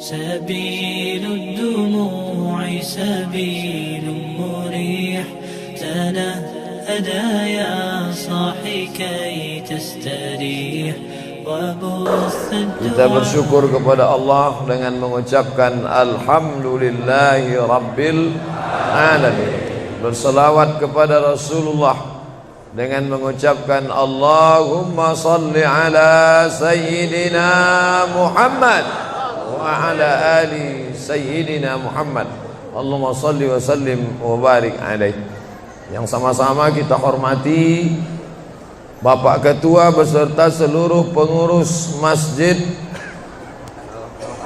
سبيل الدموع سبيل مريح تنهدى يا صاحي كي تستريح وبث Kita bersyukur kepada Allah dengan mengucapkan Alhamdulillahi Rabbil Alamin. Berselawat kepada Rasulullah dengan mengucapkan Allahumma salli ala Sayyidina Muhammad wa ala ali Sayyidina Muhammad. Allahumma salli wa sallim wa barik alaih. Yang sama-sama kita hormati Bapak Ketua beserta seluruh pengurus Masjid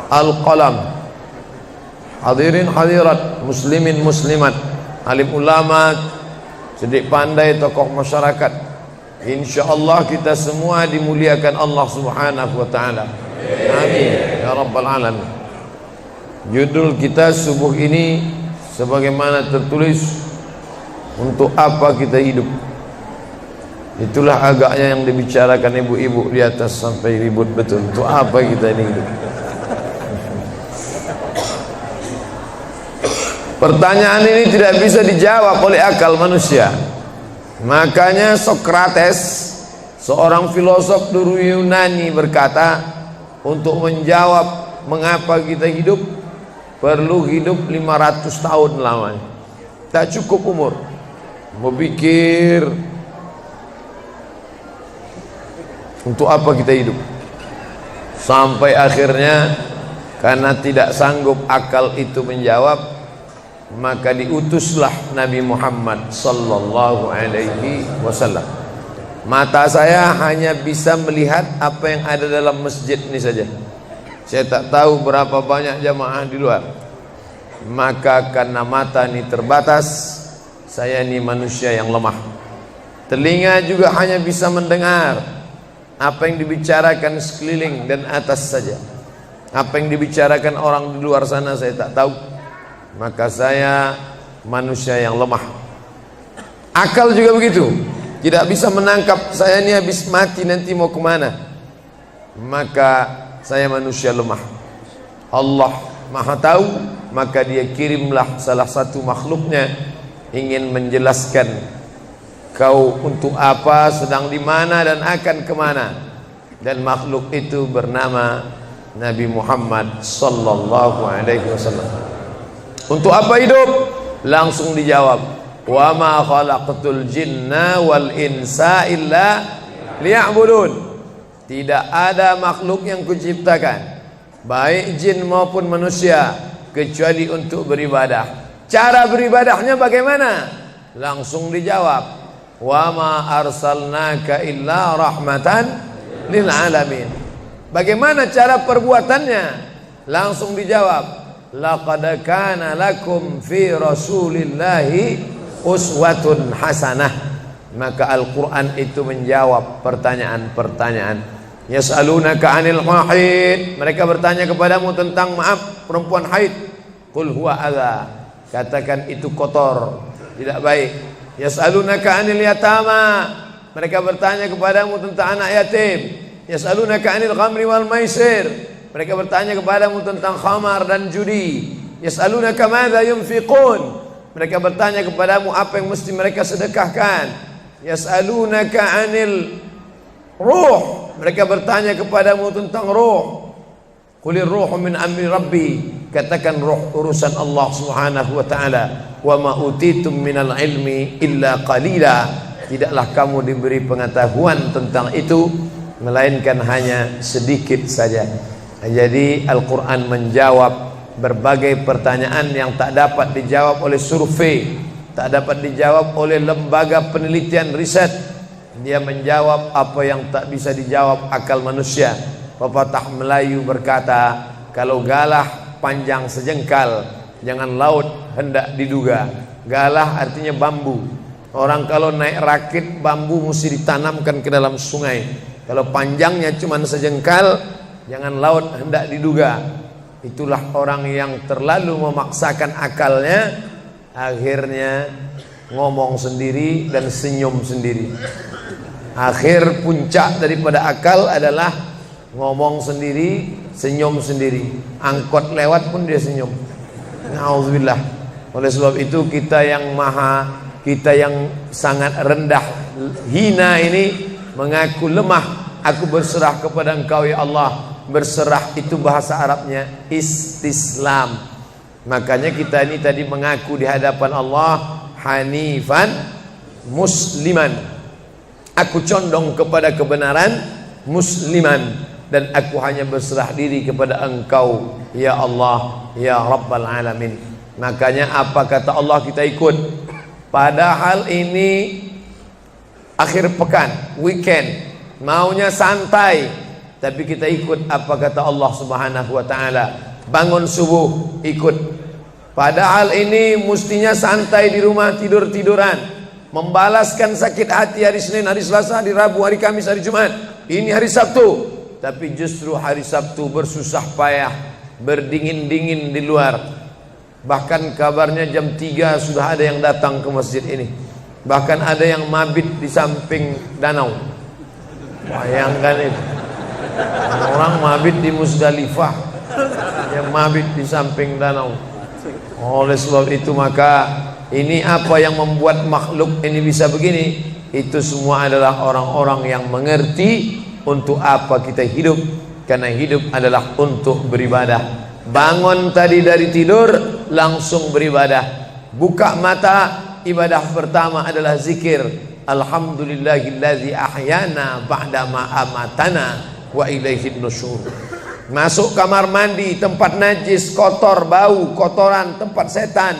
Al-Qalam, hadirin hadirat, muslimin muslimat, alim ulama, cerdik pandai, tokoh masyarakat. InsyaAllah kita semua dimuliakan Allah Subhanahu wa ta'ala. Amin ya rabbal alamin. Judul kita subuh ini sebagaimana tertulis, untuk apa kita hidup. Itulah agaknya yang dibicarakan ibu-ibu di atas sampai ribut betul. Untuk apa kita ini hidup? Pertanyaan ini tidak bisa dijawab oleh akal manusia. Makanya Sokrates, seorang filosof dulu Yunani, berkata, untuk menjawab mengapa kita hidup, perlu hidup 500 tahun lamanya. Tak cukup umur berpikir untuk apa kita hidup. Sampai akhirnya karena tidak sanggup akal itu menjawab, maka diutuslah Nabi Muhammad sallallahu alaihi wasallam. Mata saya hanya bisa melihat apa yang ada dalam masjid ini saja. Saya tak tahu berapa banyak jamaah di luar. Maka karena mata ini terbatas, saya ini manusia yang lemah. Telinga juga hanya bisa mendengar apa yang dibicarakan sekeliling dan atas saja. Apa yang dibicarakan orang di luar sana saya tak tahu. Maka saya manusia yang lemah. Akal juga begitu, tidak bisa menangkap saya ini habis mati nanti mau kemana. Maka saya manusia lemah. Allah Maha tahu, maka dia kirimlah salah satu makhluknya ingin menjelaskan kau untuk apa, sedang di mana dan akan kemana. Dan makhluk itu bernama Nabi Muhammad sallallahu alaihi wasallam. Untuk apa hidup? Langsung dijawab, wa ma khalaqtul jinna wal insa illa liya'budun. Tidak ada makhluk yang kuciptakan, baik jin maupun manusia, kecuali untuk beribadah. Cara beribadahnya bagaimana? Langsung dijawab, wa ma arsalnaka illa rahmatan lil alamin. Bagaimana cara perbuatannya? Langsung dijawab, laqad kana lakum fi rasulillahi uswatun hasanah. Maka Al-Quran itu menjawab pertanyaan-pertanyaan. Yas'alunaka 'anil mahid, mereka bertanya kepadamu tentang perempuan haid. Qul huwa adza, katakan itu kotor, tidak baik. Yas'alunaka 'anil yatama, mereka bertanya kepadamu tentang anak yatim. Yas'alunaka 'anil khamri wal maisir, mereka bertanya kepadamu tentang khamar dan judi. Yas'alunaka madza yunfiqun, mereka bertanya kepadamu apa yang mesti mereka sedekahkan. Yas'alunaka 'anil ruh, mereka bertanya kepadamu tentang ruh. Qulir ruhu min amri rabbi, katakan ruh urusan Allah Subhanahu wa taala. Wa ma utitum minal ilmi illa qalila, tidaklah kamu diberi pengetahuan tentang itu melainkan hanya sedikit saja. Jadi Al-Quran menjawab berbagai pertanyaan yang tak dapat dijawab oleh survei, tak dapat dijawab oleh lembaga penelitian riset. Dia menjawab apa yang tak bisa dijawab akal manusia. Pepatah Melayu berkata, kalau galah panjang sejengkal, jangan laut hendak diduga. Galah artinya bambu. Orang kalau naik rakit bambu mesti ditanamkan ke dalam sungai. Kalau panjangnya cuma sejengkal, jangan laut hendak diduga. Itulah orang yang terlalu memaksakan akalnya, akhirnya ngomong sendiri dan senyum sendiri. Akhir puncak daripada akal adalah ngomong sendiri, senyum sendiri, angkot lewat pun dia senyum. Nauzubillah. Oleh sebab itu kita yang sangat rendah, hina ini mengaku lemah. Aku berserah kepada Engkau ya Allah. Berserah itu bahasa Arabnya istislam. Makanya kita ini tadi mengaku di hadapan Allah hanifan musliman. Aku condong kepada kebenaran, musliman, dan aku hanya berserah diri kepada Engkau ya Allah ya Rabbal Alamin. Makanya apa kata Allah kita ikut. Padahal ini akhir pekan, weekend, maunya santai, tapi kita ikut apa kata Allah Subhanahu wa taala. Bangun subuh ikut. Padahal ini mestinya santai di rumah, tidur-tiduran, membalaskan sakit hati hari Senin, hari Selasa, hari Rabu, hari Kamis, hari Jumat. Ini hari Sabtu, tapi justru hari Sabtu bersusah payah, berdingin-dingin di luar. Bahkan kabarnya jam 3 sudah ada yang datang ke masjid ini. Bahkan ada yang mabit di samping danau. Bayangkan itu. Orang mabit di Musdalifah, yang mabit di samping danau. Oleh sebab itu maka ini apa yang membuat makhluk ini bisa begini? Itu semua adalah orang-orang yang mengerti untuk apa kita hidup. Karena hidup adalah untuk beribadah. Bangun tadi dari tidur langsung beribadah. Buka mata, ibadah pertama adalah zikir. Alhamdulillahillazi ahyana ba'dama amatana wa ilaihin nusyur. Masuk kamar mandi, tempat najis, kotor, bau, kotoran, tempat setan,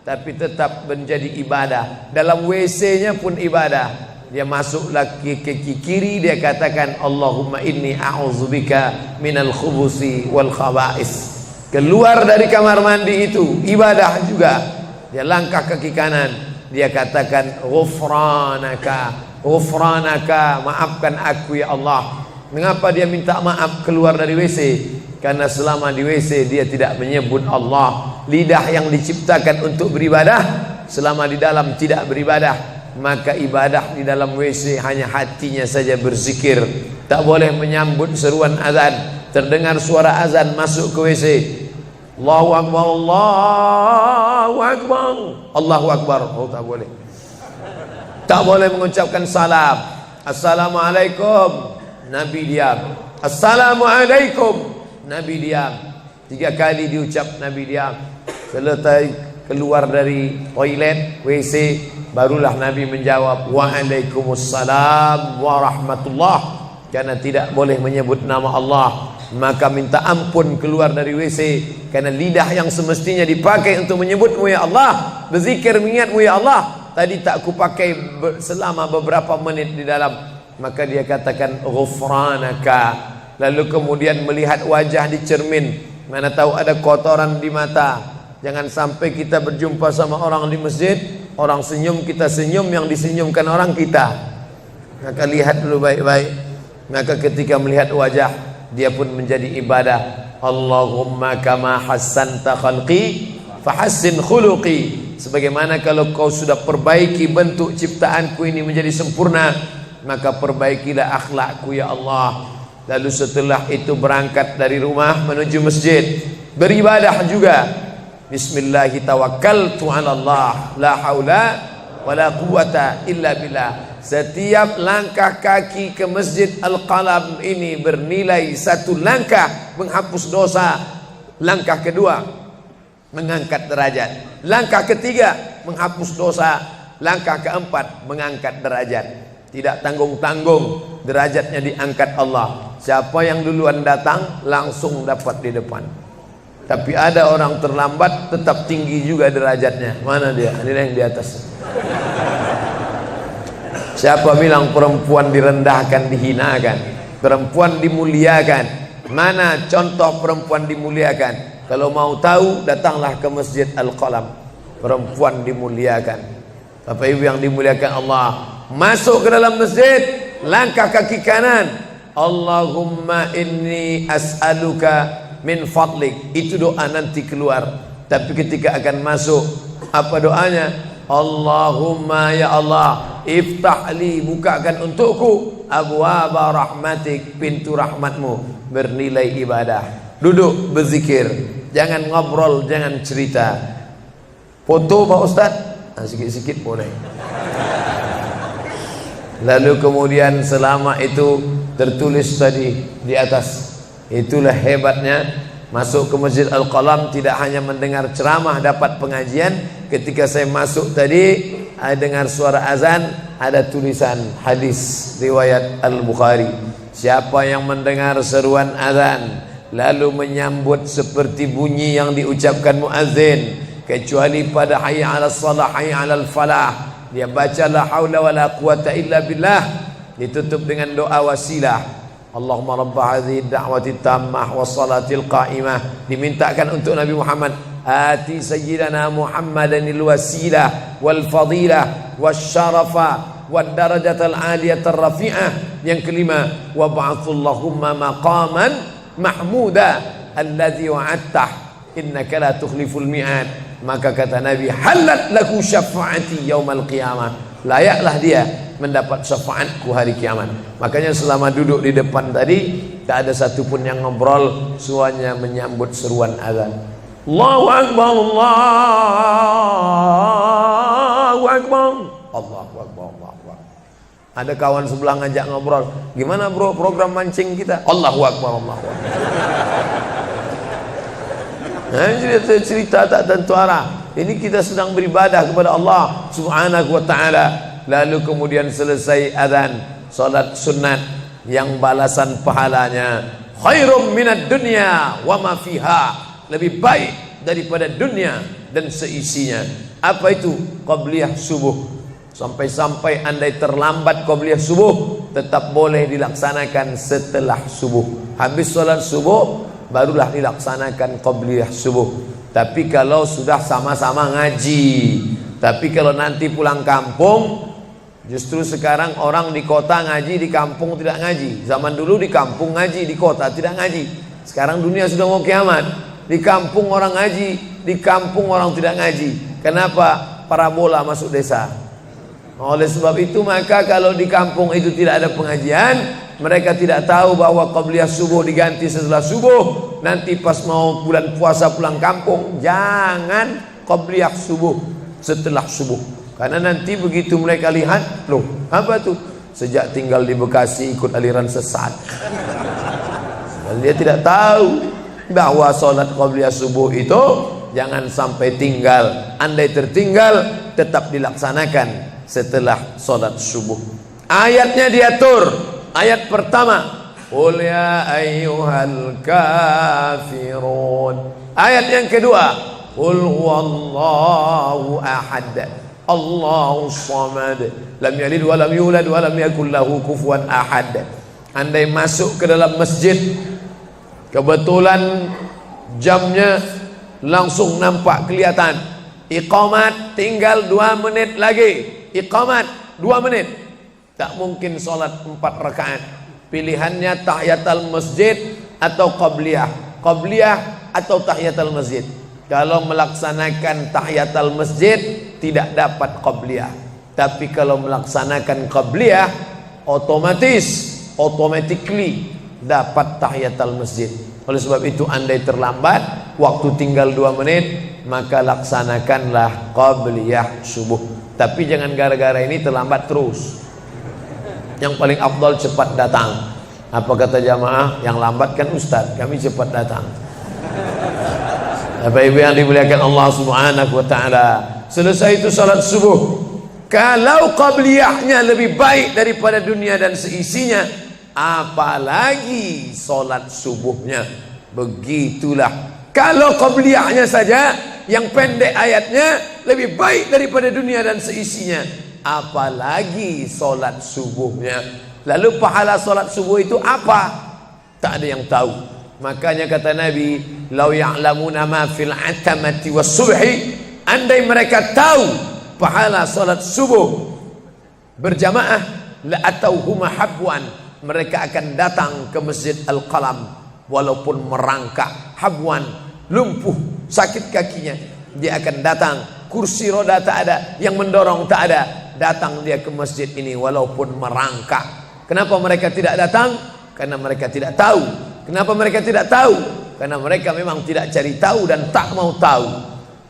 tapi tetap menjadi ibadah. Dalam WC-nya pun ibadah. Dia masuk lagi ke kiri, dia katakan Allahumma inni a'udzubika minal khubusi wal khaba'is. Keluar dari kamar mandi itu ibadah juga. Dia langkah kaki kanan, dia katakan ghufranaka, ghufranaka, maafkan aku ya Allah. Mengapa dia minta maaf keluar dari WC? Karena selama di WC dia tidak menyebut Allah. Lidah yang diciptakan untuk beribadah, selama di dalam tidak beribadah, maka ibadah di dalam WC hanya hatinya saja berzikir. Tak boleh menyambut seruan azan. Terdengar suara azan masuk ke WC, Allahu Akbar, Allahu Akbar, Allahu Akbar. Oh, tak boleh. Tak boleh mengucapkan salam. Assalamualaikum, Nabi diam. Assalamualaikum, Nabi diam. 3 kali diucap, Nabi diam. Selesai keluar dari toilet, WC, barulah Nabi menjawab Waalaikumsalam warahmatullah. Karena tidak boleh menyebut nama Allah, maka minta ampun keluar dari WC. Karena lidah yang semestinya dipakai untuk menyebutmu ya Allah, berzikir mengingatmu ya Allah, tadi tak kupakai selama beberapa menit di dalam. Maka dia katakan ghufranaka. Lalu kemudian melihat wajah di cermin, mana tahu ada kotoran di mata. Jangan sampai kita berjumpa sama orang di masjid, orang senyum, kita senyum, yang disenyumkan orang kita. Maka lihat dulu baik-baik. Maka ketika melihat wajah, dia pun menjadi ibadah. Allahumma kama hassanta khalqi fahassin khuluqi. Sebagaimana kalau kau sudah perbaiki bentuk ciptaanku ini menjadi sempurna, maka perbaikilah akhlakku ya Allah. Lalu setelah itu berangkat dari rumah menuju masjid, beribadah juga. Bismillahi tawakkaltu 'ala Allah, la haula wala quwata illa billah. Setiap langkah kaki ke Masjid Al-Qalam ini bernilai 1 langkah menghapus dosa. Langkah kedua mengangkat derajat. Langkah ketiga menghapus dosa. Langkah keempat mengangkat derajat. Tidak tanggung-tanggung, derajatnya diangkat Allah. Siapa yang duluan datang langsung dapat di depan. Tapi ada orang terlambat tetap tinggi juga derajatnya. Mana dia? Ini yang di atas. Siapa bilang perempuan direndahkan, dihinakan? Perempuan dimuliakan. Mana contoh perempuan dimuliakan? Kalau mau tahu, datanglah ke Masjid Al-Qalam. Perempuan dimuliakan. Bapak Ibu yang dimuliakan Allah, masuk ke dalam masjid, langkah kaki kanan, Allahumma inni as'aluka min fadlik. Itu doa nanti keluar. Tapi ketika akan masuk, apa doanya? Allahumma ya Allah, iftah li, bukakan untukku abwaaba rahmatik, pintu rahmatmu bernilai ibadah. Duduk berzikir, jangan ngobrol, jangan cerita. Foto Pak Ustaz, sikit-sikit boleh. Lalu kemudian selama itu tertulis tadi di atas. Itulah hebatnya masuk ke Masjid Al-Qalam, tidak hanya mendengar ceramah, dapat pengajian. Ketika saya masuk tadi, dengar suara azan, ada tulisan hadis riwayat Al-Bukhari. Siapa yang mendengar seruan azan lalu menyambut seperti bunyi yang diucapkan muazzin, kecuali pada hayya 'alas shalah, hayya 'alal falah, dia baca la haula wala quwata illa billah, ditutup dengan doa wasilah. Allahumma rabba hadhihi da'wati tammah wassalatil qa'imah, dimintakan untuk Nabi Muhammad, ati sayyidana Muhammadanil wasilah wal fadilah wasyarafa wad darajatal aliyatar rafi'ah. Yang kelima, wa ba'athullahumma maqaman mahmuda alladhi wa'adtah innaka la tukhliful mi'ad. Maka kata Nabi, halat laku syafa'ati yaumal qiyamah, layaklah dia mendapat syafaatku hari kiamat. Makanya selama duduk di depan tadi, tak ada satupun yang ngobrol, semuanya menyambut seruan azan. Allahu Akbar, Allahu Akbar, Allahu Akbar, Allahu Akbar. Ada kawan sebelah ngajak ngobrol, gimana bro program mancing kita? Allahu Akbar, Allahu Akbar. Nah, cerita tak tentu arah. Ini kita sedang beribadah kepada Allah Subhanahu wa ta'ala. Lalu kemudian selesai azan, salat sunat yang balasan pahalanya khairum minad dunya wa ma fiha, lebih baik daripada dunia dan seisinya. Apa itu? Qabliyah subuh. Sampai-sampai andai terlambat qabliyah subuh, tetap boleh dilaksanakan setelah subuh. Habis salat subuh barulah dilaksanakan qabliyah subuh. Tapi kalau sudah sama-sama ngaji, tapi kalau nanti pulang kampung, justru sekarang orang di kota ngaji, di kampung tidak ngaji. Zaman dulu di kampung ngaji, di kota tidak ngaji. Sekarang dunia sudah mau kiamat. Di kampung orang ngaji, di kampung orang tidak ngaji. Kenapa? Parabola masuk desa. Oleh sebab itu maka kalau di kampung itu tidak ada pengajian, mereka tidak tahu bahwa qabliyah subuh diganti setelah subuh. Nanti pas mau bulan puasa pulang kampung, jangan qabliyah subuh setelah subuh. Karena nanti begitu mereka lihat, loh apa tuh? Sejak tinggal di Bekasi ikut aliran sesat. Dan dia tidak tahu bahwa sholat qabliyah subuh itu jangan sampai tinggal. Andai tertinggal, tetap dilaksanakan setelah sholat subuh. Ayatnya diatur. Ayat pertama, qul ya ayyuhal kafirun. Ayat yang kedua, qul huwallahu ahad, Allahu samad, lam yalid wa lam yulad wa lam yakul lahu kufuwan ahad. Andai masuk ke dalam masjid, kebetulan jamnya langsung nampak kelihatan, iqamat tinggal 2 menit lagi, iqamat 2 menit, tak mungkin sholat 4 rakaat. Pilihannya tahiyatul masjid atau qabliyah, qabliyah atau tahiyatul masjid. Kalau melaksanakan tahiyatul masjid tidak dapat qabliyah. Tapi kalau melaksanakan qabliyah, automatically dapat tahiyatul masjid. Oleh sebab itu andai terlambat, waktu tinggal 2 menit, maka laksanakanlah qabliyah subuh. Tapi jangan gara-gara ini terlambat terus. Yang paling afdal cepat datang. Apa kata jamaah? Yang lambat kan ustaz, kami cepat datang. Bapak Ibu yang dimuliakan Allah Subhanahu wa ta'ala, selesai itu salat subuh. Kalau qabliyahnya lebih baik daripada dunia dan seisinya, apalagi salat subuhnya. Begitulah. Kalau qabliyahnya saja yang pendek ayatnya lebih baik daripada dunia dan seisinya, apalagi salat subuhnya. Lalu pahala salat subuh itu apa? Tak ada yang tahu. Makanya kata Nabi, lau ya'lamuna ma fil atamati was subhi, andai mereka tahu pahala salat subuh berjamaah, la atauhuma habwan, mereka akan datang ke Masjid Al-Qalam walaupun merangkak, habwan, lumpuh, sakit kakinya, dia akan datang, kursi roda tak ada, yang mendorong tak ada, datang dia ke masjid ini walaupun merangkak. Kenapa mereka tidak datang? Karena mereka tidak tahu. Kenapa mereka tidak tahu? Karena mereka memang tidak cari tahu dan tak mau tahu.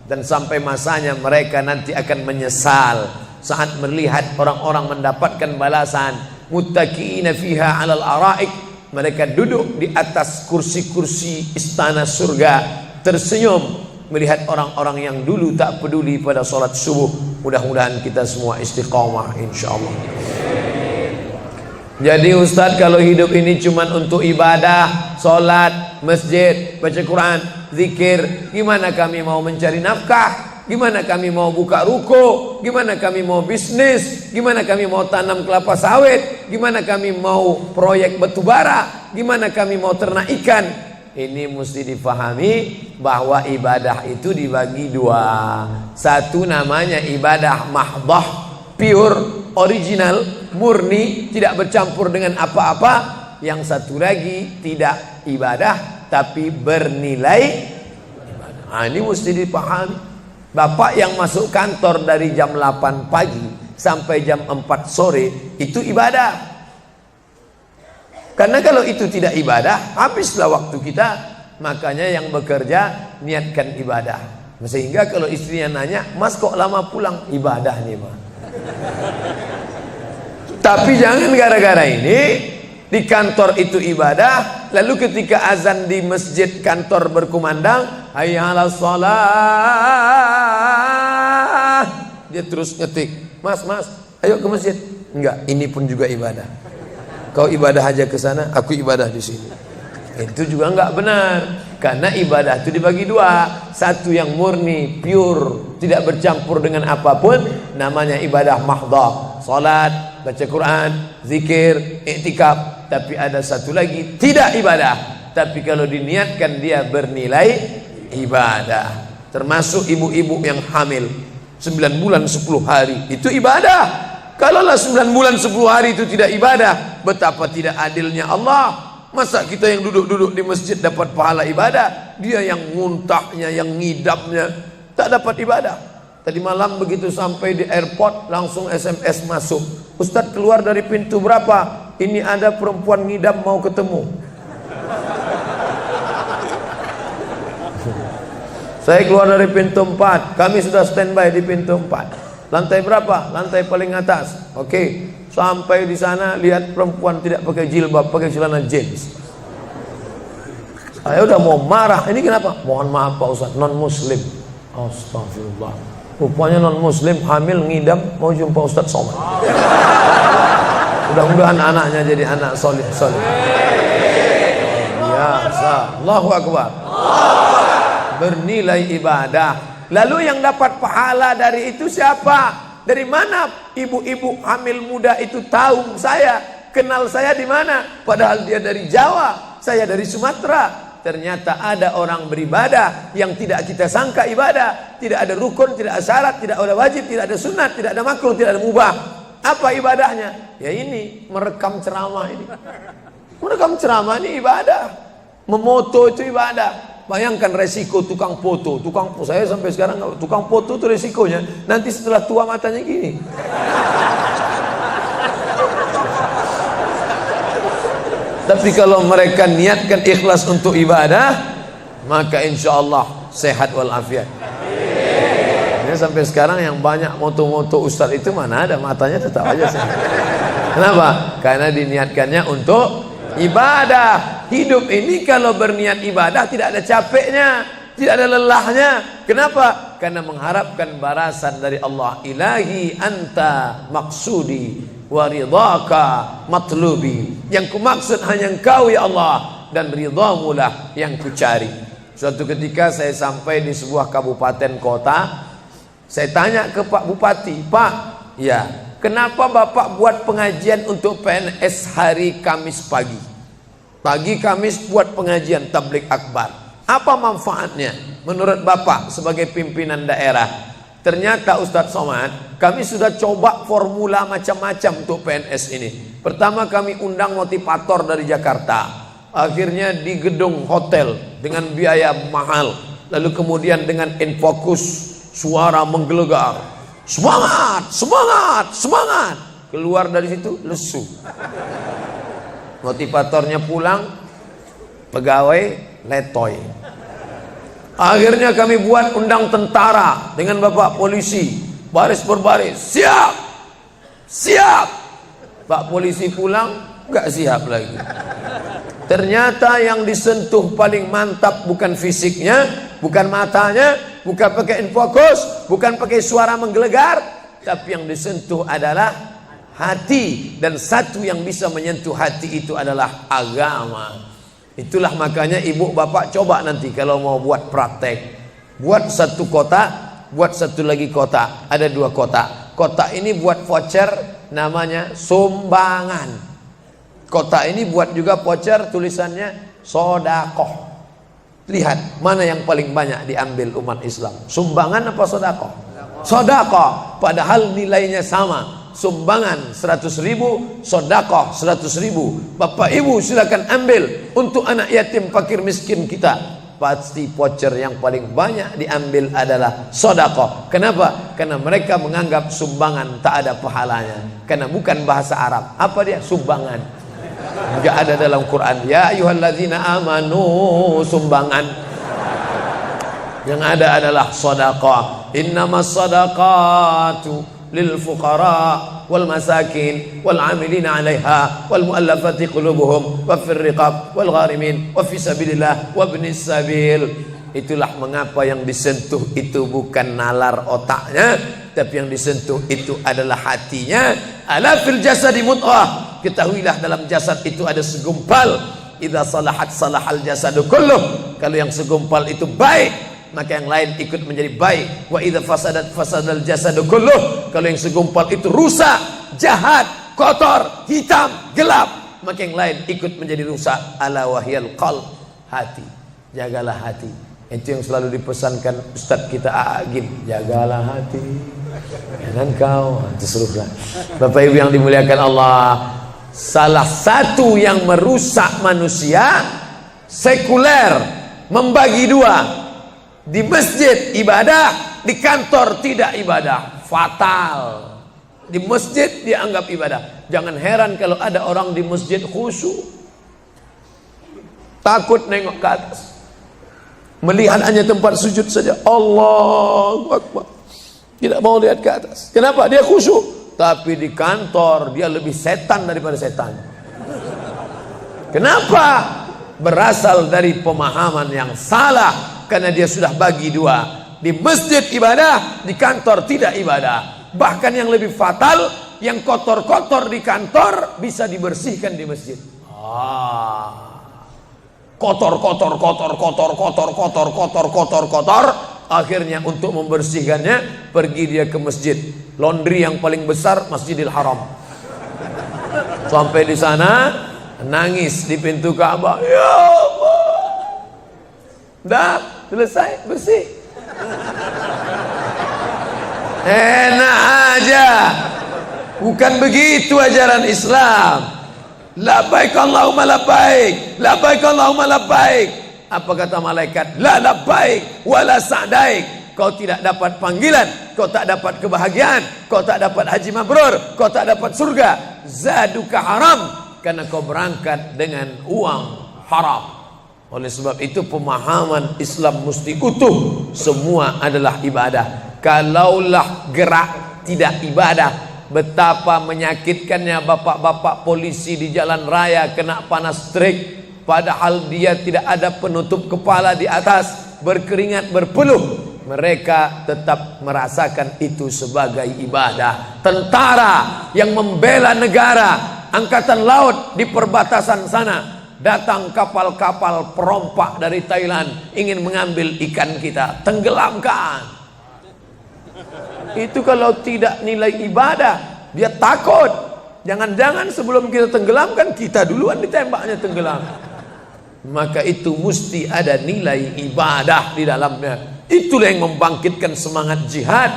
Dan sampai masanya mereka nanti akan menyesal saat melihat orang-orang mendapatkan balasan. Muttaqiina fiha 'alal araik. Mereka duduk di atas kursi-kursi istana surga, tersenyum melihat orang-orang yang dulu tak peduli pada salat subuh. Mudah-mudahan kita semua istiqamah insyaallah. Jadi Ustadz, kalau hidup ini cuma untuk ibadah, sholat, masjid, baca Quran, zikir, gimana kami mau mencari nafkah? Gimana kami mau buka ruko? Gimana kami mau bisnis? Gimana kami mau tanam kelapa sawit? Gimana kami mau proyek batu bara? Gimana kami mau ternak ikan? Ini mesti difahami bahwa ibadah itu dibagi dua. Satu namanya ibadah mahdhah, pure, original, murni, tidak bercampur dengan apa-apa. Yang satu lagi tidak ibadah tapi bernilai ibadah. Nah, ini mesti dipahami. Bapak yang masuk kantor dari jam 8 pagi sampai jam 4 sore itu ibadah. Karena kalau itu tidak ibadah, habislah waktu kita. Makanya yang bekerja niatkan ibadah. Sehingga kalau istrinya nanya, "Mas kok lama pulang?" Ibadah nih, Mas. Tapi jangan gara-gara ini di kantor itu ibadah, lalu ketika azan di masjid kantor berkumandang, hayya 'alas shalah, dia terus ngetik, "Mas, ayo ke masjid." Enggak, ini pun juga ibadah. Kau ibadah aja ke sana, aku ibadah di sini. Itu juga enggak benar. Karena ibadah itu dibagi dua. Satu yang murni, pure, tidak bercampur dengan apapun, namanya ibadah mahdhah. Salat, baca Quran, zikir, iktikaf. Tapi ada satu lagi tidak ibadah, tapi kalau diniatkan dia bernilai ibadah. Termasuk ibu-ibu yang hamil 9 bulan 10 hari itu ibadah. Kalaulah 9 bulan 10 hari itu tidak ibadah, betapa tidak adilnya Allah. Masa kita yang duduk-duduk di masjid dapat pahala ibadah, dia yang muntahnya, yang ngidamnya tak dapat ibadah. Tadi malam begitu sampai di airport langsung SMS masuk, "Ustadz keluar dari pintu berapa? Ini ada perempuan ngidam mau ketemu." Saya keluar dari pintu 4, kami sudah standby di pintu 4. Lantai berapa? Lantai paling atas. Oke. Sampai di sana lihat perempuan tidak pakai jilbab, pakai celana jeans. Saya udah mau marah. Ini kenapa? "Mohon maaf Pak Ustadz, non muslim." Astagfirullah. Rupanya non muslim hamil ngidam mau jumpa Ustadz Somad. Mudah-mudahan anaknya jadi anak soleh. Biasa. Allahu Akbar. Bernilai ibadah. Lalu yang dapat pahala dari itu siapa? Dari mana ibu-ibu hamil muda itu tahu saya? Kenal saya di mana? Padahal dia dari Jawa, saya dari Sumatera. Ternyata ada orang beribadah yang tidak kita sangka ibadah. Tidak ada rukun, tidak ada syarat, tidak ada wajib, tidak ada sunat, tidak ada makruh, tidak ada mubah. Apa ibadahnya? Ya ini, merekam ceramah ini. Merekam ceramah ini ibadah. Memoto itu ibadah. Bayangkan resiko tukang foto. Saya sampai sekarang tukang foto itu resikonya nanti setelah tua matanya gini. Tapi kalau mereka niatkan ikhlas untuk ibadah, maka insya Allah sehat walafiat. Ini sampai sekarang yang banyak moto-moto ustadz itu mana ada matanya tetap aja sehat. Kenapa? Karena diniatkannya untuk ibadah. Hidup ini kalau berniat ibadah tidak ada capeknya, tidak ada lelahnya. Kenapa? Karena mengharapkan balasan dari Allah. Ilahi anta maksudi wa ridhaka matlubi. Yang kumaksud hanya Engkau ya Allah, dan ridhamu lah yang kucari. Suatu ketika saya sampai di sebuah kabupaten kota, saya tanya ke Pak Bupati, "Pak, ya, kenapa Bapak buat pengajian untuk PNS hari Kamis pagi? Pagi Kamis buat pengajian tabligh akbar. Apa manfaatnya menurut Bapak sebagai pimpinan daerah?" Ternyata Ustadz Somad, kami sudah coba formula macam-macam untuk PNS ini. Pertama kami undang motivator dari Jakarta. Akhirnya di gedung hotel dengan biaya mahal. Lalu kemudian dengan infokus, suara menggelegar. Semangat, semangat, semangat. keluar dari situ lesu. Motivatornya pulang, pegawai letoy. Akhirnya kami buat undang tentara dengan bapak polisi, baris berbaris, siap, siap. Pak polisi pulang, nggak siap lagi. Ternyata yang disentuh paling mantap bukan fisiknya, bukan matanya, bukan pakai infokus, bukan pakai suara menggelegar, tapi yang disentuh adalah hati. Dan satu yang bisa menyentuh hati itu adalah agama. Itulah makanya ibu bapak coba nanti kalau mau buat praktek, buat satu kotak, buat satu lagi kotak, ada 2 kotak. Kotak ini buat voucher namanya sumbangan. Kotak ini buat juga voucher tulisannya sodakoh. Lihat mana yang paling banyak diambil umat Islam, sumbangan apa sodakoh? Sodakoh, padahal nilainya sama. Sumbangan 100.000, sodakoh 100.000. Bapak ibu silakan ambil untuk anak yatim fakir miskin kita. Pasti voucher yang paling banyak diambil adalah sodakoh. Kenapa? Karena mereka menganggap sumbangan tak ada pahalanya, karena bukan bahasa Arab. Apa dia? Sumbangan. Enggak ada dalam Quran. Ya ayyuhalladzina amanu, sumbangan. Yang ada adalah sodakoh. Innamas sadaqatu lil fuqara wal masakin wal amilina 'alaiha wal muallafati qulubuhum wa fir riqab wal gharimin wa fi sabilillah wa ibnis sabil. Itulah mengapa yang disentuh itu bukan nalar otaknya, tapi yang disentuh itu adalah hatinya. Ala fil jasadi mudghah, ketahuilah dalam jasad itu ada segumpal. Idza salahat salahal jasadu kulluh, kalau yang segumpal itu baik, maka yang lain ikut menjadi baik. Wa idza fasadat fasadal jasadu kulluh, kalau yang segumpal itu rusak, jahat, kotor, hitam, gelap, maka yang lain ikut menjadi rusak. Ala wahyal qalb, hati. Jagalah hati. Itu yang selalu dipesankan Ustadz kita Agim, jagalah hati. Jangan kau terserah. Bapak Ibu yang dimuliakan Allah, salah satu yang merusak manusia sekuler, membagi 2. Di masjid ibadah, di kantor tidak ibadah, fatal. Di masjid dianggap ibadah. Jangan heran kalau ada orang di masjid khusyuk, takut nengok ke atas, melihat hanya tempat sujud saja. Allahu Akbar, tidak mau lihat ke atas. Kenapa? Dia khusyuk. Tapi di kantor dia lebih setan daripada setan. Kenapa? Berasal dari pemahaman yang salah, karena dia sudah bagi 2. Di masjid ibadah, di kantor tidak ibadah. Bahkan yang lebih fatal, yang kotor-kotor di kantor bisa dibersihkan di masjid. Kotor. Akhirnya untuk membersihkannya pergi dia ke masjid. Laundry yang paling besar Masjidil Haram. Sampai di sana nangis di pintu Ka'bah. Ya Allah, dah selesai bersih. Enak aja. Bukan begitu ajaran Islam. Labbaik Allahumma labbaik, labbaik Allahumma labbaik. Apa kata malaikat? La labbaik wala sa'daik. Kau tidak dapat panggilan, kau tak dapat kebahagiaan, kau tak dapat haji mabrur, kau tak dapat surga. Zaduka haram, karena kau berangkat dengan uang haram. Oleh sebab itu pemahaman Islam mesti utuh. Semua adalah ibadah. Kalaulah gerak tidak ibadah, betapa menyakitkannya bapak-bapak polisi di jalan raya kena panas terik, padahal dia tidak ada penutup kepala di atas, berkeringat berpeluh. Mereka tetap merasakan itu sebagai ibadah. Tentara yang membela negara, angkatan laut di perbatasan sana, datang kapal-kapal perompak dari Thailand ingin mengambil ikan kita, tenggelamkan. Itu kalau tidak nilai ibadah, dia takut. Jangan-jangan sebelum kita tenggelamkan, kita duluan ditembaknya tenggelam. Maka itu mesti ada nilai ibadah di dalamnya. Itulah yang membangkitkan semangat jihad.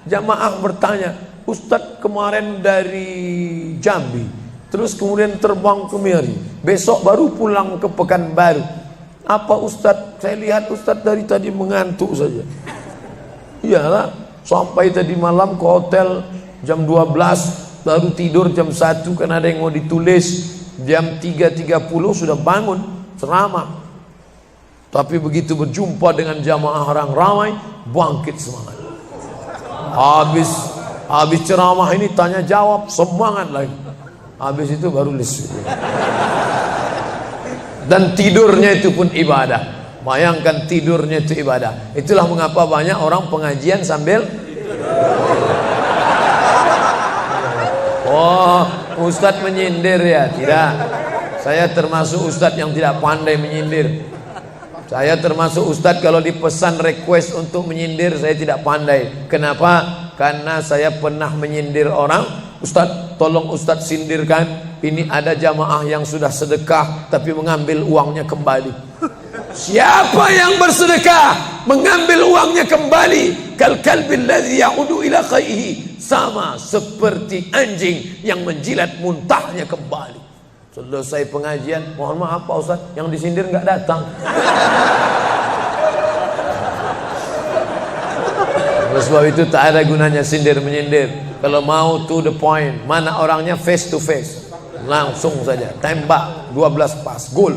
Jamaah bertanya, Ustadz kemarin dari Jambi, terus kemudian terbang ke Miri, besok baru pulang ke Pekanbaru. Apa Ustadz? Saya lihat Ustadz dari tadi mengantuk saja. Iyalah, sampai tadi malam ke hotel jam 12, baru tidur jam 1 karena ada yang mau ditulis, jam 3.30 sudah bangun ceramah. Tapi begitu berjumpa dengan jamaah orang ramai, bangkit semangat. Habis ceramah ini tanya jawab, semangat lagi. Habis itu baru lesu. Dan tidurnya itu pun ibadah. Bayangkan tidurnya itu ibadah. Itulah mengapa banyak orang pengajian sambil oh, ustadz menyindir ya? Tidak. Saya termasuk ustadz yang tidak pandai menyindir. Saya termasuk ustadz kalau dipesan request untuk menyindir, saya tidak pandai. Kenapa? Karena saya pernah menyindir orang. Ustadz, tolong ustadz sindirkan. Ini ada jamaah yang sudah sedekah tapi mengambil uangnya kembali. Siapa yang bersedekah mengambil uangnya kembali, kal kalbil ladzi ya'udu ila qaihi, sama seperti anjing yang menjilat muntahnya kembali. Selesai pengajian, mohon maaf Pak Ustaz, yang disindir nggak datang. Oleh sebab itu tak ada gunanya sindir menyindir. Kalau mau to the point, mana orangnya face to face, langsung saja tembak 12 pas gol.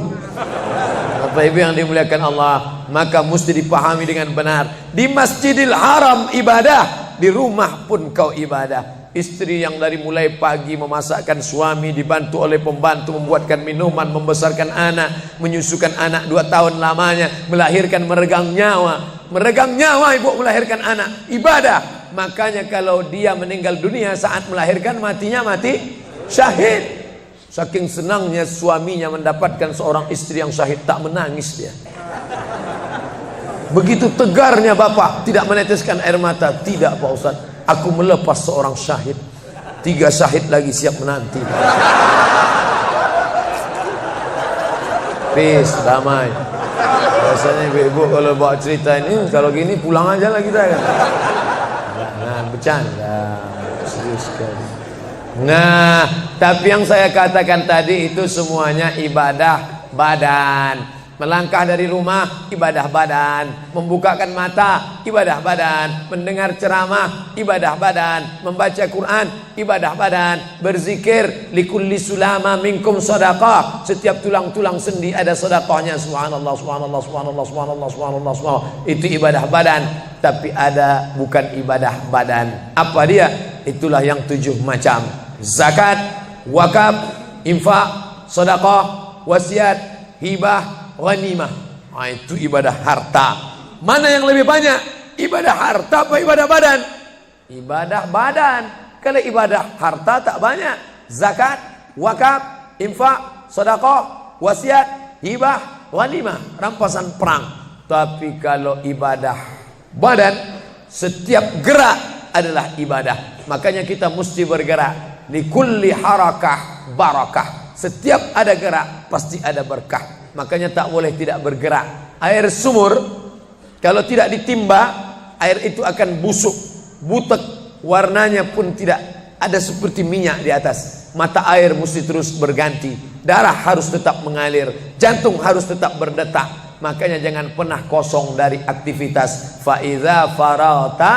Bapak Ibu yang dimuliakan Allah, maka mesti dipahami dengan benar. Di Masjidil Haram ibadah, di rumah pun kau ibadah. Istri yang dari mulai pagi memasakkan suami, dibantu oleh pembantu membuatkan minuman, membesarkan anak, menyusukan anak 2 tahun lamanya, melahirkan, meregang nyawa ibu melahirkan anak, ibadah. Makanya kalau dia meninggal dunia saat melahirkan, matinya mati syahid. Saking senangnya suaminya mendapatkan seorang istri yang syahid, tak menangis dia. Begitu tegarnya bapak, tidak meneteskan air mata. Tidak Pak Ustaz, aku melepas seorang syahid, 3 syahid lagi siap menanti. Peace, damai. Biasanya ibu-ibu kalau bawa cerita ini, kalau gini pulang aja lah kita kan. Nah, bercanda, serius sekali. Nah, tapi yang saya katakan tadi itu semuanya ibadah badan. Melangkah dari rumah, ibadah badan. Membukakan mata, ibadah badan. Mendengar ceramah, ibadah badan. Membaca Quran, ibadah badan. Berzikir, likulli sulama minkum sadaqah. Setiap tulang-tulang sendi ada sedekahnya. Subhanallah, subhanallah, subhanallah, subhanallah, subhanallah, subhanallah. Itu ibadah badan. Tapi ada bukan ibadah badan. Apa dia? Itulah yang 7 macam. Zakat, wakaf, infak, sedekah, wasiat, hibah, ghanimah. Nah, itu ibadah harta. Mana yang lebih banyak? Ibadah harta apa ibadah badan? Ibadah badan. Kalau ibadah harta tak banyak. Zakat, wakaf, infak, sedekah, wasiat, hibah, ghanimah, rampasan perang. Tapi kalau ibadah badan, setiap gerak adalah ibadah. Makanya kita mesti bergerak. Likulli harakah barakah. Setiap ada gerak pasti ada berkah. Makanya tak boleh tidak bergerak. Air sumur kalau tidak ditimba, air itu akan busuk, butek, warnanya pun tidak ada seperti minyak di atas. Mata air mesti terus berganti. Darah harus tetap mengalir, jantung harus tetap berdetak. Makanya jangan pernah kosong dari aktivitas. Fa iza farata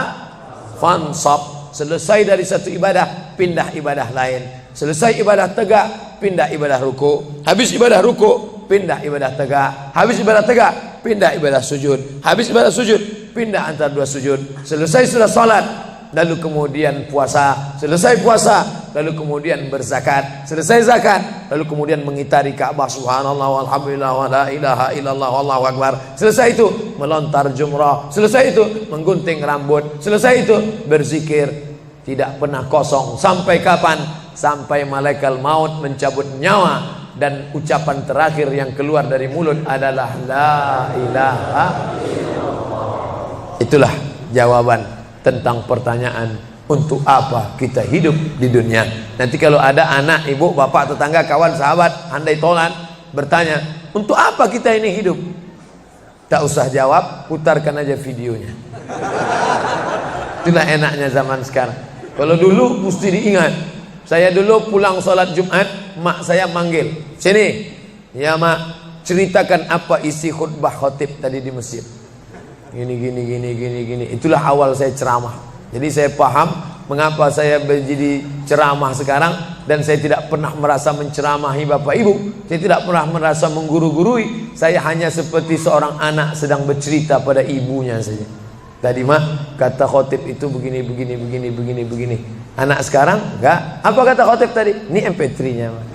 fansab. Selesai dari satu ibadah, pindah ibadah lain. Selesai ibadah tegak, pindah ibadah ruku. Habis ibadah ruku, pindah ibadah tegak. Habis ibadah tegak, pindah ibadah sujud. Habis ibadah sujud, pindah antara 2 sujud. Selesai sudah salat, lalu kemudian puasa. Selesai puasa, lalu kemudian berzakat. Selesai zakat, lalu kemudian mengitari Ka'bah. Subhanallah walhamdulillah wa la ilaha illallah wallahu akbar. Selesai itu melontar jumrah. Selesai itu menggunting rambut. Selesai itu berzikir. Tidak pernah kosong. Sampai kapan? Sampai malaikat maut mencabut nyawa dan ucapan terakhir yang keluar dari mulut adalah la ilaha illallah. Itulah jawaban tentang pertanyaan untuk apa kita hidup di dunia. Nanti kalau ada anak, ibu, bapak, tetangga, kawan, sahabat, andai tolan bertanya, untuk apa kita ini hidup? Tak usah jawab, putarkan aja videonya. Itulah enaknya zaman sekarang. Kalau dulu mesti diingat. Saya dulu pulang sholat Jumat, mak saya manggil, sini, ya mak, ceritakan apa isi khutbah khotib tadi di masjid. Gini. Itulah awal saya ceramah. Jadi saya paham mengapa saya menjadi ceramah sekarang dan saya tidak pernah merasa menceramahi Bapak Ibu, saya tidak pernah merasa mengguru-gurui, saya hanya seperti seorang anak sedang bercerita pada ibunya saja. Tadi mak kata khotib itu begini. Anak sekarang enggak. Apa kata khotib tadi? Ini MP3-nya mak.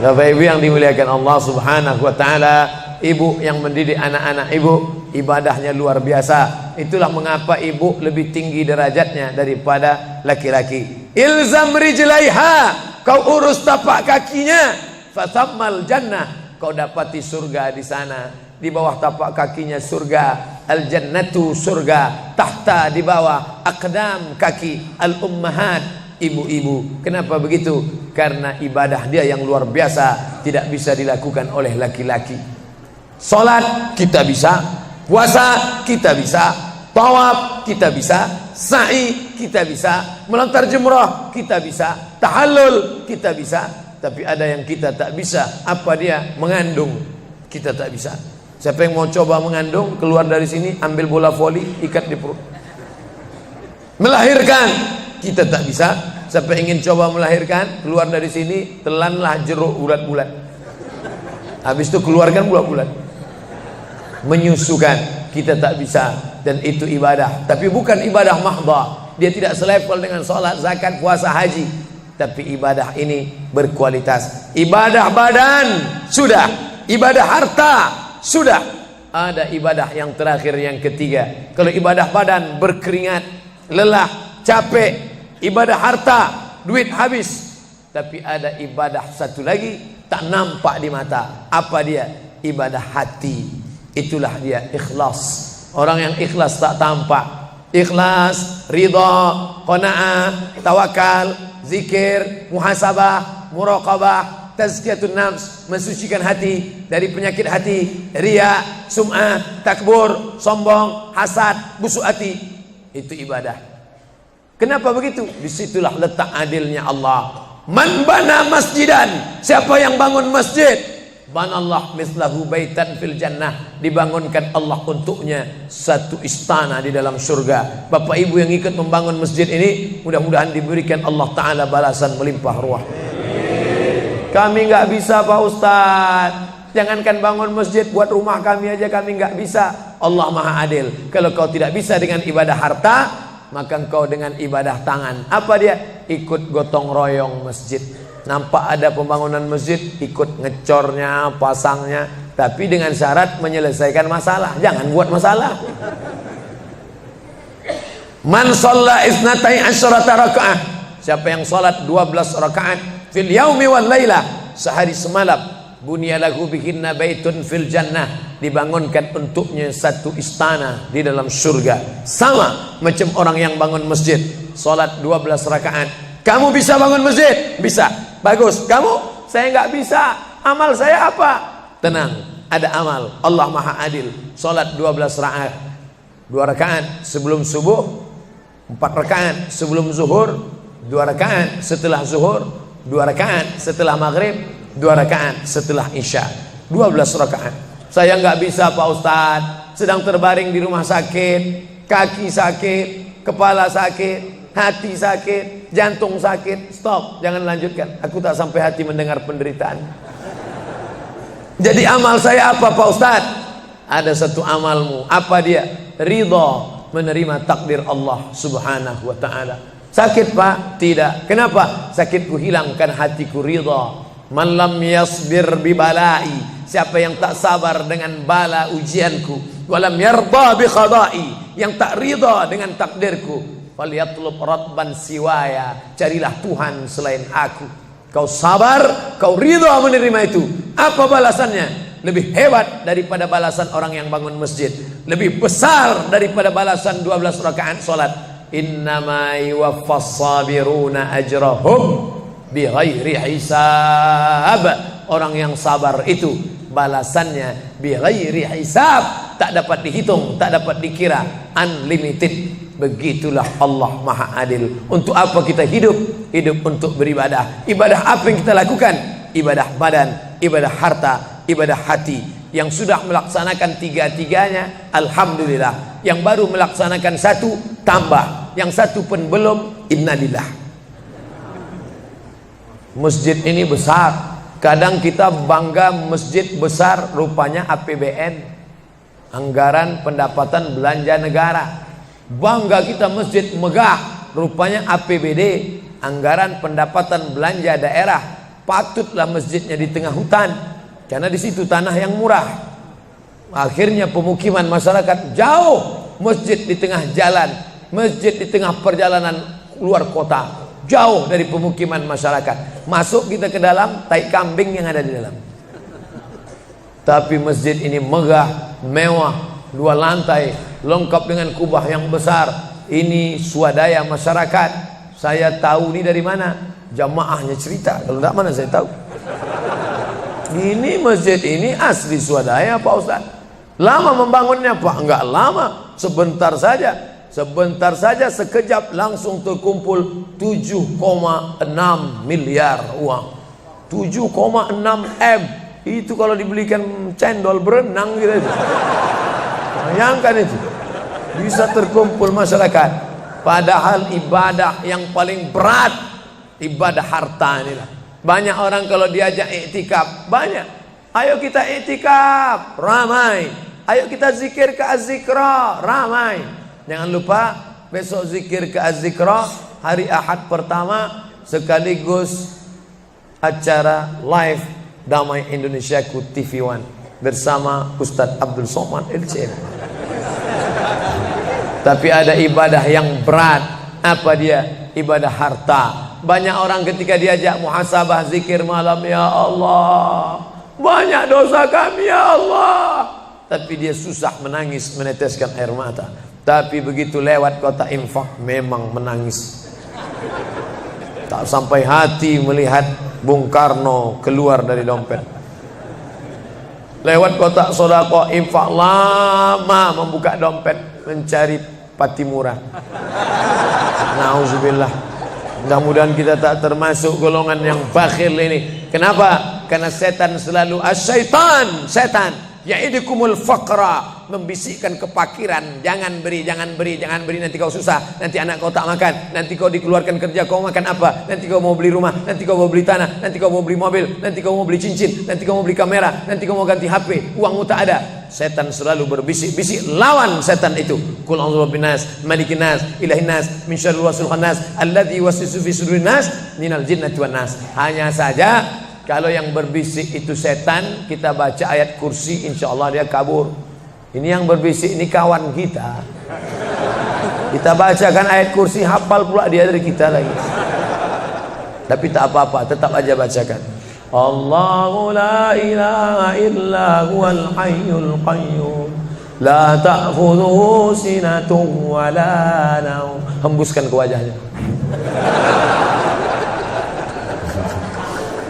Bapak Ibu yang dimuliakan Allah Subhanahu wa taala, ibu yang mendidik anak-anak ibu ibadahnya luar biasa. Itulah mengapa ibu lebih tinggi derajatnya daripada laki-laki. Ilzam rijlaiha, kau urus tapak kakinya, fatammal jannah, kau dapati surga di sana. Di bawah tapak kakinya surga, al jannatu surga, tahta di bawah aqdam kaki al ummahat, ibu-ibu. Kenapa begitu? Karena ibadah dia yang luar biasa, tidak bisa dilakukan oleh laki-laki. Salat kita bisa, puasa kita bisa, tawaf kita bisa, sa'i kita bisa, melontar jumrah kita bisa, tahallul kita bisa. Tapi ada yang kita tak bisa. Apa dia? Mengandung kita tak bisa. Siapa yang mau coba mengandung, keluar dari sini, ambil bola voli, ikat di perut. Melahirkan kita tak bisa. Siapa yang ingin coba melahirkan, keluar dari sini, telanlah jeruk bulat-bulat. Habis itu keluarkan bulat-bulat. Menyusukan kita tak bisa, dan itu ibadah. Tapi bukan ibadah mahdhah. Dia tidak selevel dengan sholat, zakat, puasa, haji. Tapi ibadah ini berkualitas. Ibadah badan sudah, ibadah harta sudah. Ada ibadah yang terakhir, yang ketiga. Kalau ibadah badan berkeringat, lelah, capek, ibadah harta, duit habis. Tapi ada ibadah satu lagi, tak nampak di mata. Apa dia? Ibadah hati. Itulah dia ikhlas. Orang yang ikhlas tak tampak. Ikhlas, ridha, qanaah, tawakal, zikir, muhasabah, muraqabah, tazkiyatun nafs, mensucikan hati dari penyakit hati, riya, sum'ah, takbur, sombong, hasad, busuk hati. Itu ibadah. Kenapa begitu? Disitulah letak adilnya Allah. Man bana masjidan, siapa yang bangun masjid, banallah mislahu baitan fil jannah, dibangunkan Allah untuknya satu istana di dalam surga. Bapak Ibu yang ikut membangun masjid ini, mudah-mudahan diberikan Allah Ta'ala balasan melimpah ruah. Kami nggak bisa Pak Ustadz, jangankan bangun masjid, buat rumah kami aja kami nggak bisa. Allah Maha Adil. Kalau kau tidak bisa dengan ibadah harta, maka engkau dengan ibadah tangan. Apa dia? Ikut gotong royong masjid. Nampak ada pembangunan masjid, ikut ngecornya, pasangnya, tapi dengan syarat menyelesaikan masalah. Jangan buat masalah. Man shalla isnatai asyarata rakaah, siapa yang salat 12 rakaat fil yaumi wal laila, sehari semalam, bunyalahu bihinna baitun fil jannah, dibangunkan untuknya satu istana di dalam surga. Sama macam orang yang bangun masjid, salat 12 rakaat. Kamu bisa bangun masjid? Bisa. Bagus. Kamu? Saya nggak bisa. Amal saya apa? Tenang, ada amal. Allah Maha Adil. Salat 12 rakaat. 2 rakaat sebelum subuh, 4 rakaat sebelum zuhur, 2 rakaat setelah zuhur, 2 rakaat setelah maghrib, 2 rakaat setelah isya. 12 rakaat. Saya nggak bisa Pak Ustadz, sedang terbaring di rumah sakit, kaki sakit, kepala sakit, hati sakit, jantung sakit. Stop, jangan lanjutkan. Aku tak sampai hati mendengar penderitaan. Jadi amal saya apa Pak Ustadz? Ada satu amalmu. Apa dia? Ridha, menerima takdir Allah Subhanahu wa ta'ala. Sakit Pak? Tidak. Kenapa? Sakitku hilangkan hatiku ridha. Man lam yasbir bi balai, siapa yang tak sabar dengan bala ujianku, walam yarda bi qada'i, yang tak ridha dengan takdirku, falyatlub radban siwaya, carilah Tuhan selain aku. Kau sabar, kau ridha menerima itu. Apa balasannya? Lebih hebat daripada balasan orang yang bangun masjid, lebih besar daripada balasan 12 rakaat salat. Innama yuwaffas sabiruna ajrahum bighairi hisab. Orang yang sabar itu balasannya bighairi hisab, tak dapat dihitung, tak dapat dikira, unlimited. Begitulah Allah Maha Adil. Untuk apa kita hidup? Hidup untuk beribadah. Ibadah apa yang kita lakukan? Ibadah badan, ibadah harta, ibadah hati. Yang sudah melaksanakan tiga-tiganya, alhamdulillah. Yang baru melaksanakan satu, tambah. Yang satu pun belum, innalillah. Masjid ini besar. Kadang kita bangga masjid besar, rupanya APBN, anggaran pendapatan belanja negara. Bangga kita masjid megah, rupanya APBD, anggaran pendapatan belanja daerah. Patutlah masjidnya di tengah hutan, karena di situ tanah yang murah. Akhirnya pemukiman masyarakat jauh, masjid di tengah jalan, masjid di tengah perjalanan luar kota, jauh dari pemukiman masyarakat. Masuk kita ke dalam, tai kambing yang ada di dalam. Tapi masjid ini megah, mewah, 2 lantai, lengkap dengan kubah yang besar. Ini swadaya masyarakat. Saya tahu ini dari mana? Jamaahnya cerita. Kalau tidak, mana saya tahu. Ini masjid ini asli swadaya Pak Ustaz. Lama membangunnya Pak? Enggak lama, sebentar saja. Sebentar saja, sekejap langsung terkumpul 7,6 miliar uang. 7,6 M. Itu kalau dibelikan cendol berenang gitu. Bayangkan itu. Bisa terkumpul masyarakat. Padahal ibadah yang paling berat, ibadah harta inilah. Banyak orang kalau diajak iktikaf, banyak. Ayo kita iktikaf, ramai. Ayo kita zikir ke Az-Zikra, ramai. Jangan lupa besok zikir ke Az-Zikra, hari Ahad pertama, sekaligus acara live Damai Indonesiaku TV One bersama Ustadz Abdul Somad LCM. Tapi ada ibadah yang berat. Apa dia? Ibadah harta. Banyak orang ketika diajak muhasabah zikir malam, ya Allah, banyak dosa kami ya Allah, tapi dia susah menangis, meneteskan air mata. Tapi begitu lewat kota infak, memang menangis. Tak sampai hati melihat Bung Karno keluar dari dompet. Lewat kotak sodako infak, lama membuka dompet mencari Patimura. Nauzubillah. Mudah-mudahan kita tak termasuk golongan yang bakhil ini. Kenapa? Karena setan selalu asyaitan, setan ya'idukumul faqra, membisikkan kepakiran. Jangan beri, jangan beri, jangan beri, nanti kau susah, nanti anak kau tak makan, nanti kau dikeluarkan kerja, kau makan apa, nanti kau mau beli rumah, nanti kau mau beli tanah, nanti kau mau beli mobil, nanti kau mau beli cincin, nanti kau mau beli kamera, nanti kau mau ganti HP, uangmu tak ada. Setan selalu berbisik-bisik. Lawan setan itu. Qul a'udzu birabbin nas, malikin nas, ilahin nas, min syarril waswasil khannas, alladzi yuwaswisu fi sudurin nas, minal jinnati wan nas. Hanya saja kalau yang berbisik itu setan, kita baca ayat kursi, insya Allah dia kabur. Ini yang berbisik ini kawan kita. Kita bacakan ayat kursi, hafal pula dia dari kita lagi. Tapi tak apa-apa, tetap aja bacakan. Allahu la ilaha illa huwal hayyul qayyum, la ta'khudhuhu sinatun wa la naum. Hembuskan ke wajahnya.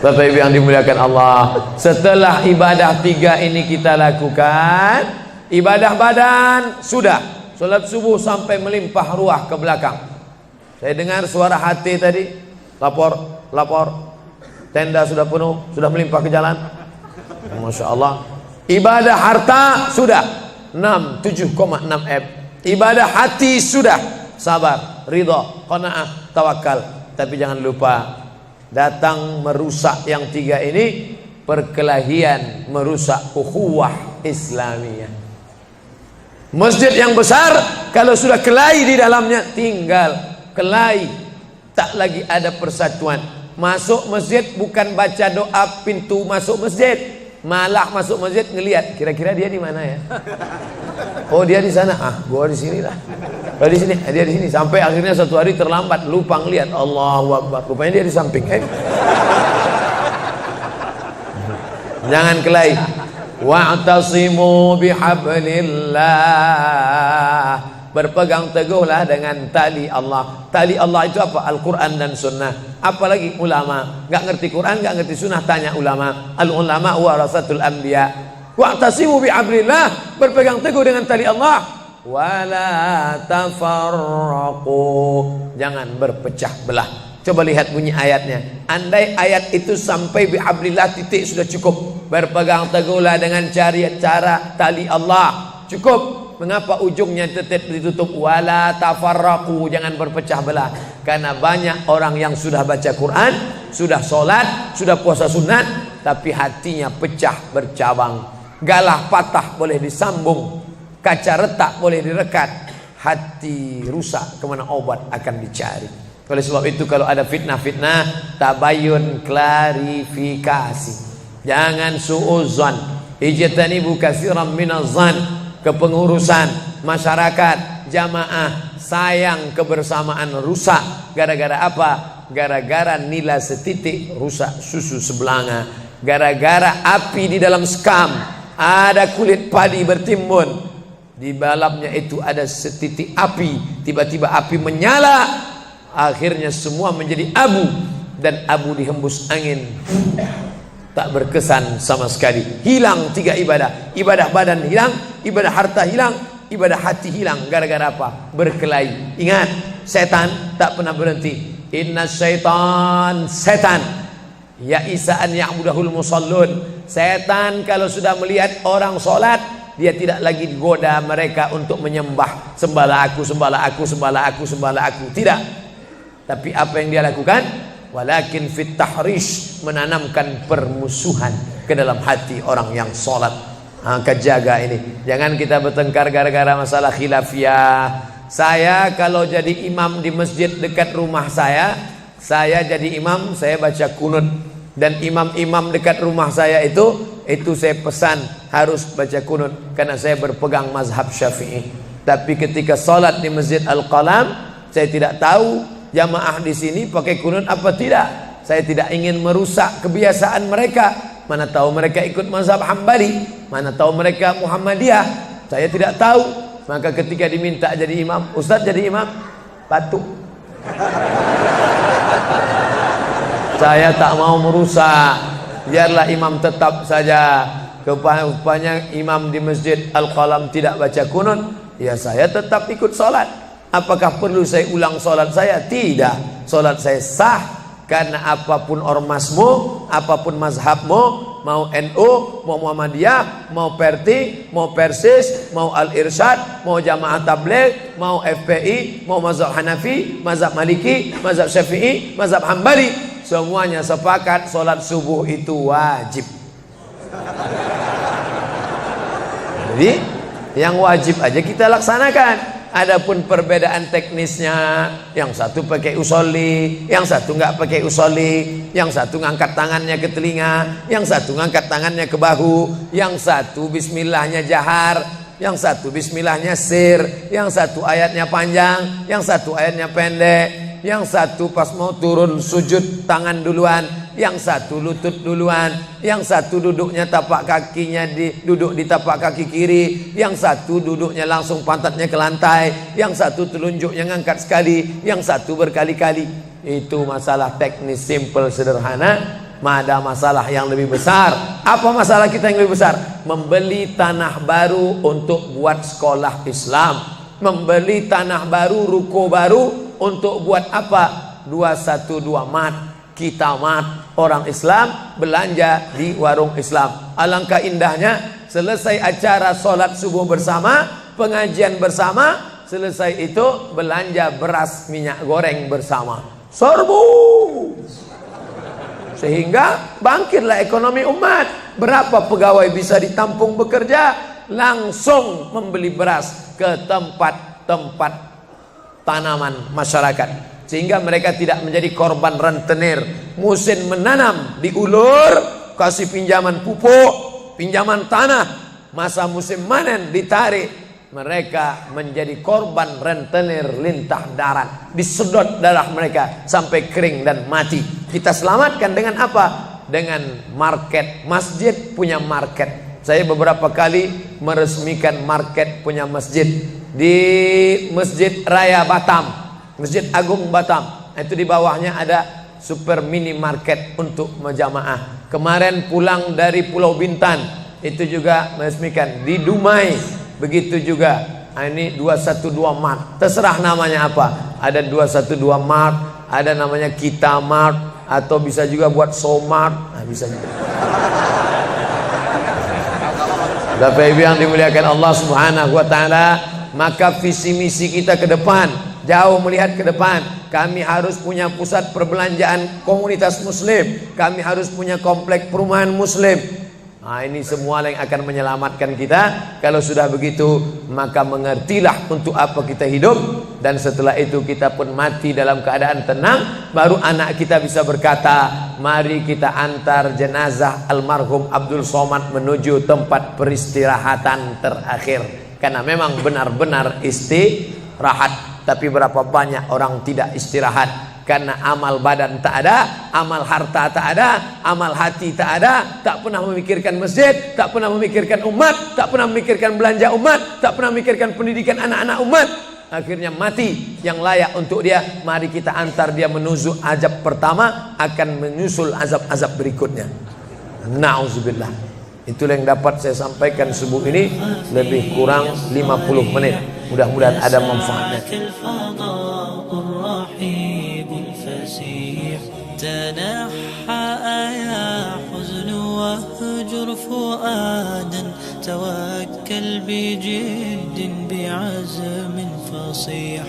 Bapak Ibu yang dimuliakan Allah, setelah ibadah 3 ini kita lakukan, ibadah badan sudah, sholat subuh sampai melimpah ruah ke belakang. Saya dengar suara hati tadi, lapor, tenda sudah penuh, sudah melimpah ke jalan. Masya Allah. Ibadah harta sudah 7,6 M. Ibadah hati sudah, sabar, ridha, qanaah, tawakal. Tapi jangan lupa, datang merusak yang 3 ini, perkelahian, merusak ukhuwah Islamiyah. Masjid yang besar, kalau sudah kelahi di dalamnya, tinggal kelahi, tak lagi ada persatuan. Masuk masjid bukan baca doa pintu masuk masjid, malah masuk masjid ngelihat kira-kira dia di mana ya. Oh dia di sana, gua di sini lah. Oh di sini, dia di sini. Sampai akhirnya suatu hari terlambat, lupa ngelihat. Allahu Akbar, rupanya dia di samping. Jangan kelahi. Wa'tasimu bihablillah, berpegang teguhlah dengan tali Allah. Tali Allah itu apa? Al-Quran dan Sunnah. Apalagi ulama, nggak ngerti Quran, nggak ngerti Sunnah, tanya ulama. Al-ulama warasatul anbiya. Wa'tasimu bihablillah, berpegang teguh dengan tali Allah. Wala tafarraqu, jangan berpecah belah. Coba lihat bunyi ayatnya. Andai ayat itu sampai bihablillah titik sudah cukup. Berpegang teguhlah dengan cara tali Allah. Cukup. Mengapa ujungnya tetap ditutup? Wala tafarraqu, jangan berpecah belah. Karena banyak orang yang sudah baca Quran, sudah sholat, sudah puasa sunat, tapi hatinya pecah bercabang. Galah patah boleh disambung, kaca retak boleh direkat, hati rusak kemana obat akan dicari. Oleh sebab itu kalau ada fitnah-fitnah, tabayun, klarifikasi. Jangan suuzan. Ijtanibu katsiran minaz-zan. Kepengurusan masyarakat, jamaah, sayang kebersamaan rusak. Gara-gara apa? Gara-gara nila setitik rusak susu sebelanga. Gara-gara api di dalam sekam, ada kulit padi bertimbun, di dalamnya itu ada setitik api. Tiba-tiba api menyala, akhirnya semua menjadi abu, dan abu dihembus angin, tak berkesan sama sekali. Hilang 3 ibadah. Ibadah badan hilang, ibadah harta hilang, ibadah hati hilang. Gara-gara apa? Berkelahi. Ingat, setan tak pernah berhenti. Inna syaitan, setan ya isa'an ya'budahul musallun. Setan kalau sudah melihat orang sholat, dia tidak lagi digoda mereka untuk menyembah, sembahlah aku, sembahlah aku, sembahlah aku, sembahlah aku. Tidak. Tapi apa yang dia lakukan? Walakin fit tahrish, menanamkan permusuhan ke dalam hati orang yang sholat. Maka jaga ini. Jangan kita bertengkar gara-gara masalah khilafiyah. Saya kalau jadi imam di masjid dekat rumah saya jadi imam, saya baca kunut. Dan imam-imam dekat rumah saya itu saya pesan harus baca kunut, karena saya berpegang mazhab Syafi'i. Tapi ketika sholat di Masjid Al-Qalam, saya tidak tahu jamaah di sini pakai kunut apa tidak. Saya tidak ingin merusak kebiasaan mereka. Mana tahu mereka ikut mazhab Hambali, mana tahu mereka Muhammadiyah, saya tidak tahu. Maka ketika diminta jadi imam, Ustaz jadi imam, batuk. Saya tak mau merusak, biarlah imam tetap saja. Rupanya imam di Masjid Al-Qalam tidak baca kunut, ya saya tetap ikut sholat. Apakah perlu saya ulang sholat saya? Tidak. Sholat saya sah, karena apapun ormasmu, apapun mazhabmu, mau NU, mau Muhammadiyah, mau Perti, mau Persis, mau Al-Irsyad, mau Jamaah Tabligh, mau FPI, mau mazhab Hanafi, mazhab Maliki, mazhab Syafi'i, mazhab Hambali, semuanya sepakat sholat subuh itu wajib. Jadi yang wajib aja kita laksanakan. Adapun perbedaan teknisnya, yang satu pakai usolli, yang satu nggak pakai usolli, yang satu ngangkat tangannya ke telinga, yang satu ngangkat tangannya ke bahu, yang satu bismillahnya jahar, yang satu bismillahnya sir, yang satu ayatnya panjang, yang satu ayatnya pendek, yang satu pas mau turun sujud tangan duluan, yang satu lutut duluan, yang satu duduknya tapak kakinya duduk di tapak kaki kiri, yang satu duduknya langsung pantatnya ke lantai, yang satu telunjuknya ngangkat sekali, yang satu berkali-kali. Itu masalah teknis simple sederhana. Ada masalah yang lebih besar. Apa masalah kita yang lebih besar? Membeli tanah baru untuk buat sekolah Islam, membeli tanah baru, ruko baru untuk buat apa? 212 mat. Kita mat, orang Islam belanja di warung Islam. Alangkah indahnya, selesai acara sholat subuh bersama, pengajian bersama, selesai itu belanja beras minyak goreng bersama. Serbu. Sehingga bangkitlah ekonomi umat. Berapa pegawai bisa ditampung bekerja? Langsung membeli beras ke tempat-tempat tanaman masyarakat, sehingga mereka tidak menjadi korban rentenir. Musim menanam diulur, kasih pinjaman pupuk, pinjaman tanah. Masa musim manen ditarik, mereka menjadi korban rentenir lintah darat. Disedot darah mereka sampai kering dan mati. Kita selamatkan dengan apa? Dengan market. Masjid punya market. Saya beberapa kali meresmikan market punya masjid di Masjid Raya Batam, Masjid Agung Batam. Itu di bawahnya ada super mini market untuk menjamaah. Kemarin pulang dari Pulau Bintan, itu juga meresmikan. Di Dumai begitu juga. Ini 212 Mart. Terserah namanya apa. Ada 212 Mart, ada namanya Kitamart, atau bisa juga buat Somart. Nah, bisa juga. Bapak Ibu yang dimuliakan Allah Subhanahu wa taala, maka visi misi kita ke depan, jauh melihat ke depan. Kami harus punya pusat perbelanjaan komunitas muslim, kami harus punya komplek perumahan muslim. Nah, ini semua yang akan menyelamatkan kita. Kalau sudah begitu, maka mengertilah untuk apa kita hidup, dan setelah itu kita pun mati dalam keadaan tenang. Baru anak kita bisa berkata, mari kita antar jenazah almarhum Abdul Somad menuju tempat peristirahatan terakhir. Karena memang benar-benar istirahat. Tapi berapa banyak orang tidak istirahat? Karena amal badan tak ada, amal harta tak ada, amal hati tak ada, tak pernah memikirkan masjid, tak pernah memikirkan umat, tak pernah memikirkan belanja umat, tak pernah memikirkan pendidikan anak-anak umat. Akhirnya mati yang layak untuk dia. Mari kita antar dia menuju azab pertama, akan menyusul azab-azab berikutnya. Nauzubillah. Itulah yang dapat saya sampaikan subuh ini, lebih kurang 50 menit. Mudah-mudahan ada manfaatnya. تنحى يا حزن واهجر فؤادا توكل بجد بعزم فصيح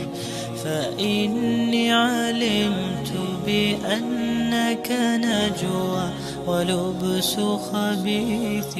فإني علمت بأنك نجوى ولبس خبيث